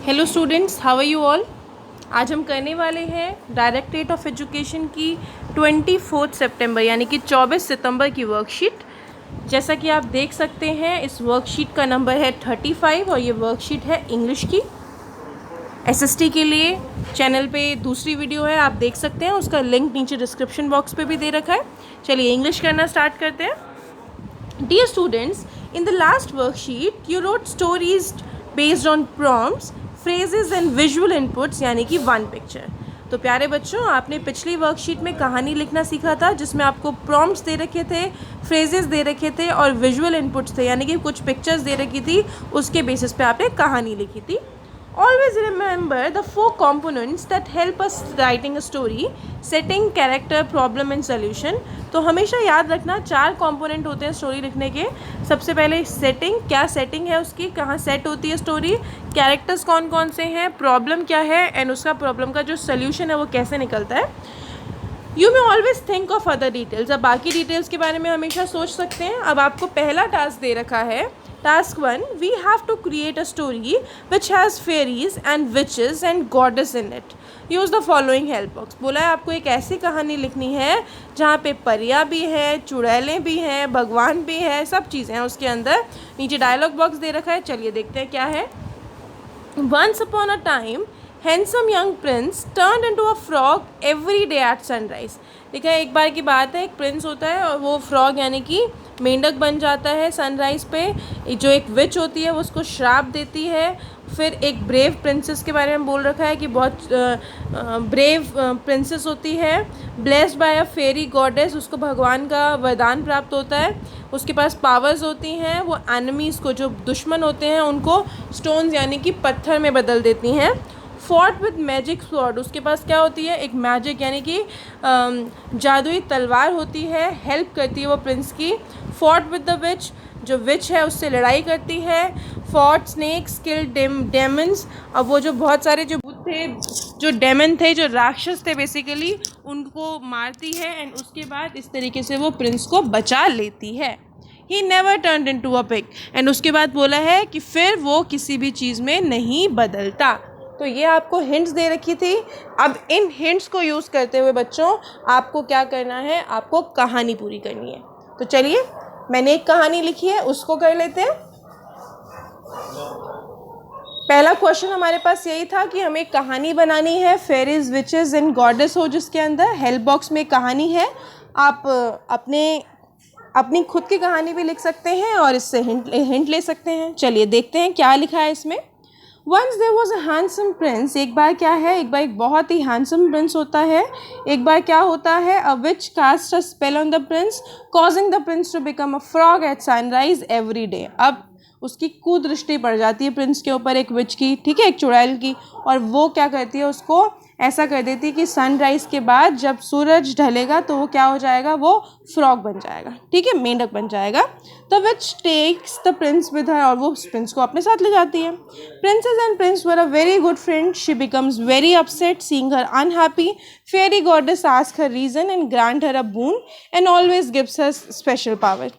Hello students, how are you all. आज हम करने वाले हैं डायरेक्टरेट ऑफ एजुकेशन की 24 सितंबर यानी कि 24 सितंबर की वर्कशीट। जैसा कि आप देख सकते हैं इस वर्कशीट का नंबर है 35 और ये वर्कशीट है इंग्लिश की। एसएसटी के लिए चैनल पे दूसरी वीडियो है, आप देख सकते हैं, उसका लिंक नीचे डिस्क्रिप्शन बॉक्स पे भी दे रखा है। चलिए इंग्लिश करना स्टार्ट करते हैं। Dear students, in the last worksheet you wrote stories based on prompts, phrases and visual inputs यानी कि वन पिक्चर। तो प्यारे बच्चों, आपने पिछली वर्कशीट में कहानी लिखना सीखा था जिसमें आपको प्रॉम्प्ट्स दे रखे थे, फ्रेजेस दे रखे थे और विजुअल इनपुट्स थे यानी कि कुछ पिक्चर्स दे रखी थी, उसके बेसिस पे आपने कहानी लिखी थी। Always remember the four components that help us writing a story: setting, character, problem and solution। तो हमेशा याद रखना 4 कंपोनेंट होते हैं स्टोरी लिखने के। सबसे पहले सेटिंग, क्या सेटिंग है उसकी, कहाँ सेट होती है स्टोरी, कैरेक्टर्स कौन कौन से हैं, प्रॉब्लम क्या है एंड उसका प्रॉब्लम का जो सोल्यूशन है वो कैसे निकलता है। You may always think of other details. अब बाकी डिटेल्स के बारे में हमेशा सोच सकते हैं। अब आपको पहला टास्क दे रखा है, task 1, we have to create a story which has fairies and witches and goddess in it. Use the following help box. बोला है आपको एक ऐसी कहानी लिखनी है जहाँ पे परियाँ भी हैं, चुड़ैलें भी हैं, भगवान भी है, सब चीज़ें हैं उसके अंदर। नीचे डायलॉग बॉक्स दे रखा है, चलिए देखते हैं क्या है। Once upon a time, handsome young prince turned into a frog every day at sunrise। देखा है, एक बार की बात है, एक प्रिंस होता है और वो फ्रॉग यानी कि मेंढक बन जाता है सनराइज़ पे। जो एक विच होती है वो उसको श्राप देती है। फिर एक ब्रेव प्रिंसेस के बारे में बोल रखा है कि बहुत ब्रेव प्रिंसेस होती है, ब्लेस्ड बाय अ फेरी गॉडेस, उसको भगवान का वरदान प्राप्त होता है। उसके पास पावर्स होती हैं, वो एनिमीज़ को, जो दुश्मन होते हैं, उनको स्टोन्स यानी कि पत्थर में बदल देती हैं। फॉर्ट विद मैजिक स्वॉर्ड, उसके पास क्या होती है, एक मैजिक यानी कि जादुई तलवार होती है, हेल्प करती है वो प्रिंस की। फॉर्ट विद द विच, जो विच है उससे लड़ाई करती है। फॉर्ट स्नेक्स किल डेमन्स, अब वो जो बहुत सारे जो भूत थे, जो डेमन थे, जो राक्षस थे बेसिकली, उनको मारती है एंड उसके बाद इस तरीके से वो प्रिंस को बचा लेती है। He never turned into a pig, and उसके बाद बोला है कि फिर वो किसी भी चीज़ में नहीं बदलता। तो ये आपको हिंट्स दे रखी थी। अब इन हिंट्स को यूज़ करते हुए बच्चों आपको क्या करना है, आपको कहानी पूरी करनी है। तो चलिए, मैंने एक कहानी लिखी है, उसको कर लेते हैं। पहला क्वेश्चन हमारे पास यही था कि हमें कहानी बनानी है, फेरीज विचेस एंड गॉडेस हो जिसके अंदर। हेल्प बॉक्स में कहानी है, आप अपनी खुद की कहानी भी लिख सकते हैं और इससे हिंट ले सकते हैं। चलिए देखते हैं क्या लिखा है इसमें। Once there was a handsome prince, एक बार क्या है, एक बार एक बहुत ही हैंडसम प्रिंस होता है। एक बार क्या होता है, a witch cast a spell on the prince, causing the prince to become a frog at sunrise every day। अब उसकी कुदृष्टि पड़ जाती है प्रिंस के ऊपर, एक विच की, ठीक है, एक चुड़ैल की, और वो क्या करती है, उसको ऐसा कर देती है कि सनराइज़ के बाद जब सूरज ढलेगा तो वो क्या हो जाएगा, वो फ्रॉग बन जाएगा, ठीक है, मेंढक बन जाएगा। तो witch takes the prince with her, और वो उस प्रिंस को अपने साथ ले जाती है। Princess and prince were a very good friend. She becomes very upset seeing her unhappy. Fairy goddess ask her reason and grant her a boon and always gives her special power.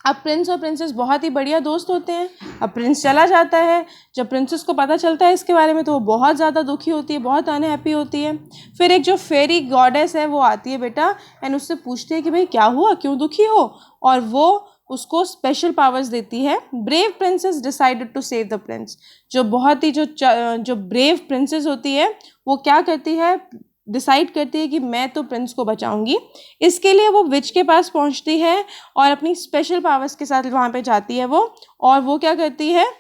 अब prince और princess बहुत ही बढ़िया दोस्त होते हैं। अब Prince चला जाता है, जब प्रिंसेस को पता चलता है इसके बारे में तो वो बहुत ज़्यादा दुखी होती है, बहुत अनहैप्पी होती है। फिर एक जो फेरी गॉडेस है वो आती है बेटा एंड उससे पूछती है कि भाई क्या हुआ, क्यों दुखी हो, और वो उसको स्पेशल पावर्स देती है। Brave princess decided to save the prince, जो बहुत ही जो ब्रेव प्रिंसेस होती है वो क्या करती है, डिसाइड करती है कि मैं तो प्रिंस को बचाऊंगी। इसके लिए वो विच के पास पहुंचती है और अपनी स्पेशल पावर्स के साथ वहाँ पे जाती है वो, और वो क्या करती है,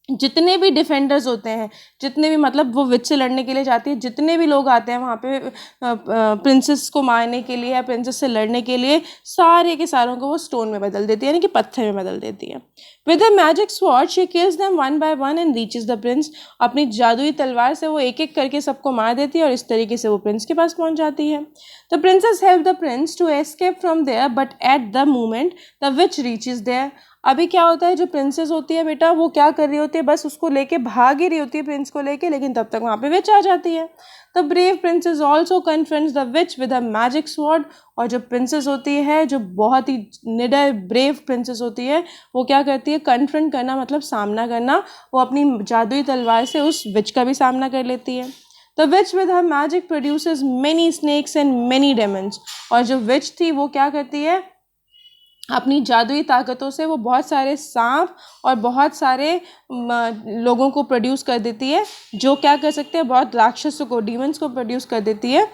जितने भी डिफेंडर्स होते हैं, जितने भी, मतलब वो विच से लड़ने के लिए जाती है, जितने भी लोग आते हैं वहाँ पे प्रिंसेस को मारने के लिए या प्रिंसेस से लड़ने के लिए, सारे के सारों को वो स्टोन में बदल देती है यानी कि पत्थर में बदल देती है। With a magic sword she kills them one by one and reaches the Prince. अपनी जादुई तलवार से वो एक एक करके सबको मार देती है और इस तरीके से वो प्रिंस के पास पहुँच जाती है। The princess help the prince to escape from there but at the moment the witch reaches there. अभी क्या होता है, जो प्रिंसेस होती है बेटा वो क्या कर रही होती है, बस उसको लेके भाग ही रही होती है प्रिंस को लेके, लेकिन तब तक वहाँ पे विच आ जाती है। The brave princess also confronts the which with a magic sword. और जो प्रिंसेस होती है, जो बहुत ही निडर ब्रेव प्रिंसेस होती है, वो क्या करती है, कन्फ्रंट करना मतलब सामना करना, वो अपनी जादुई तलवार से उस विच का भी सामना कर लेती है। The which with her magic produces many snakes and many Demons. और जो विच थी वो क्या करती है, अपनी जादुई ताकतों से वो बहुत सारे सांप और बहुत सारे लोगों को प्रोड्यूस कर देती है, जो क्या कर सकते हैं, बहुत राक्षसों को, डीमंस को प्रोड्यूस कर देती है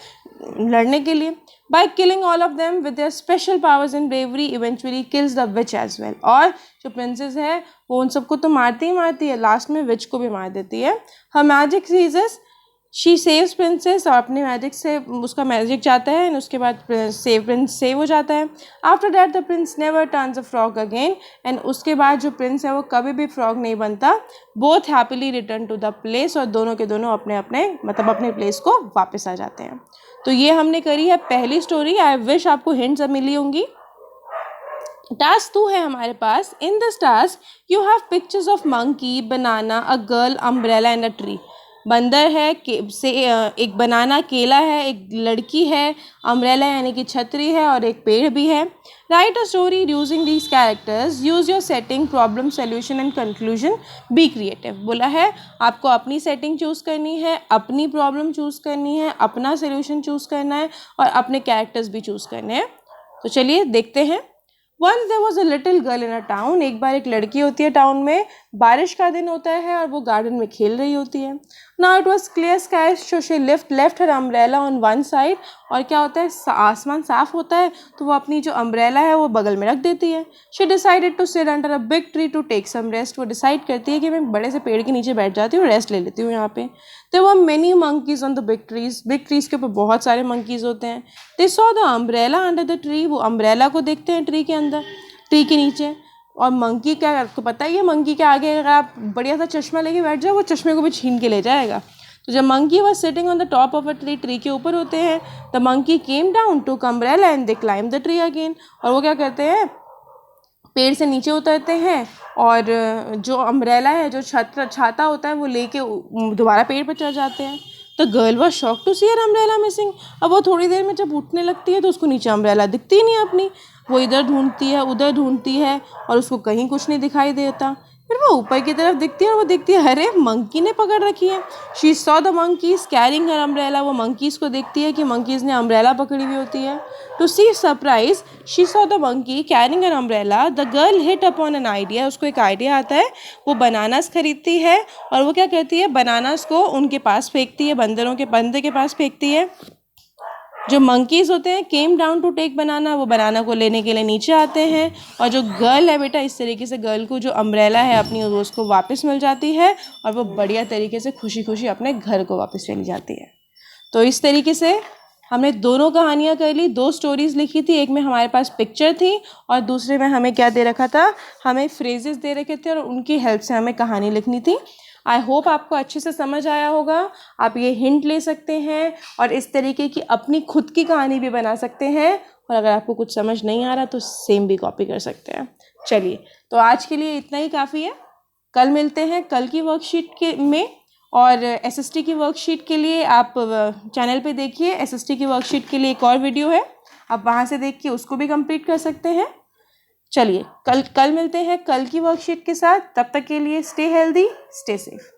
लड़ने के लिए। By killing all of them with their special powers and bravery eventually kills the witch as well. और जो प्रिंसेस है वो उन सबको तो मारती ही मारती है, लास्ट में विच को भी मार देती है। हर मैजिक सीजस शी सेव्स प्रिंसेस, और अपने मैजिक से उसका मैजिक जाता है, एंड उसके बाद प्रिंस सेव हो जाता है। After that the Prince never turns a frog again. And उसके बाद जो प्रिंस है वो कभी भी फ्रॉग नहीं बनता। Both happily return to the place, और दोनों के दोनों अपने अपने मतलब अपने प्लेस को वापस आ जाते हैं। तो ये हमने करी है पहली स्टोरी। आई विश आपको हिंट्स मिली होंगी। टास्क 2 है हमारे पास। In this task you have pictures of monkey, banana, a girl, umbrella and a tree. बंदर है, एक बनाना केला है, एक लड़की है, अम्ब्रेला यानी कि छतरी है, और एक पेड़ भी है। Right a story using these characters, use your setting, problem solution and conclusion, be creative. बोला है आपको अपनी सेटिंग चूज़ करनी है, अपनी प्रॉब्लम चूज़ करनी है, अपना सोल्यूशन चूज़ करना है, और अपने कैरेक्टर्स भी चूज़ करने हैं। तो चलिए देखते हैं। Once there was a little girl in a town। एक बार एक लड़की होती है टाउन में, बारिश का दिन होता है और वो गार्डन में खेल रही होती है। Now it was clear sky, so she left her umbrella on one side। और क्या होता है, आसमान साफ होता है तो वो अपनी जो अम्ब्रेला है वो बगल में रख देती है। She decided to sit under a big tree to take some rest। वो डिसाइड करती है कि मैं बड़े से पेड़ के नीचे बैठ जाती हूँ, रेस्ट ले लेती हूँ यहाँ पे। There were many monkeys on the big trees। big trees के ऊपर बहुत सारे monkeys होते हैं। They saw the umbrella under the tree। वो अम्ब्रेला को देखते हैं ट्री के अंदर, ट्री के नीचे। और मंकी क्या, आपको पता ही है मंकी के आगे अगर आप बढ़िया सा चश्मा लेके बैठ जाओ, वो चश्मे को भी छीन के ले जाएगा। तो जब monkey was sitting on the top of a tree, tree के ऊपर होते हैं, the monkey came down to umbrella and they climb the tree again. और वो क्या करते हैं, पेड़ से नीचे उतरते हैं, और जो अम्ब्रेला है, जो छाता होता है, वो लेके दोबारा पेड़ पर चढ़ जाते हैं। तो girl was shock to see her umbrella missing. अब वो थोड़ी देर में जब उठने लगती है तो उसको नीचे अम्ब्रेला दिखती ही नहीं अपनी। वो इधर ढूंढती है, उधर ढूंढती है, और उसको कहीं कुछ नहीं दिखाई देता। फिर वो ऊपर की तरफ दिखती है और वो दिखती है, अरे मंकी ने पकड़ रखी है। She saw the monkeys carrying her umbrella. वो मंकीज़ को देखती है कि मंकीज़ ने अम्ब्रेला पकड़ी हुई होती है। To see surprise she saw the monkey carrying her umbrella. The girl hit upon an idea. उसको एक आइडिया आता है, वो बनानास खरीदती है, और वो क्या करती है, बनानास को उनके पास फेंकती है, बंदर के पास फेंकती है। जो मंकीज़ होते हैं केम डाउन टू टेक बनाना, वो बनाना को लेने के लिए नीचे आते हैं। और जो गर्ल है बेटा, इस तरीके से गर्ल को जो अम्ब्रेला है अपनी, वो उसको वापस मिल जाती है, और वो बढ़िया तरीके से खुशी खुशी अपने घर को वापस चली जाती है। तो इस तरीके से हमने दोनों कहानियाँ कर ली, 2 स्टोरीज़ लिखी थी। एक में हमारे पास पिक्चर थी, और दूसरे में हमें क्या दे रखा था, हमें फ्रेजेस दे रखे थे, और उनकी हेल्प से हमें कहानी लिखनी थी। आई होप आपको अच्छे से समझ आया होगा। आप ये हिंट ले सकते हैं, और इस तरीके की अपनी खुद की कहानी भी बना सकते हैं। और अगर आपको कुछ समझ नहीं आ रहा तो सेम भी कॉपी कर सकते हैं। चलिए, तो आज के लिए इतना ही काफ़ी है। कल मिलते हैं कल की वर्कशीट में। और एसएसटी की वर्कशीट के लिए आप चैनल पे देखिए, एसएसटी की वर्कशीट के लिए एक और वीडियो है, आप वहाँ से देख के उसको भी कंप्लीट कर सकते हैं। चलिए, कल मिलते हैं कल की वर्कशीट के साथ। तब तक के लिए स्टे हेल्दी, स्टे सेफ।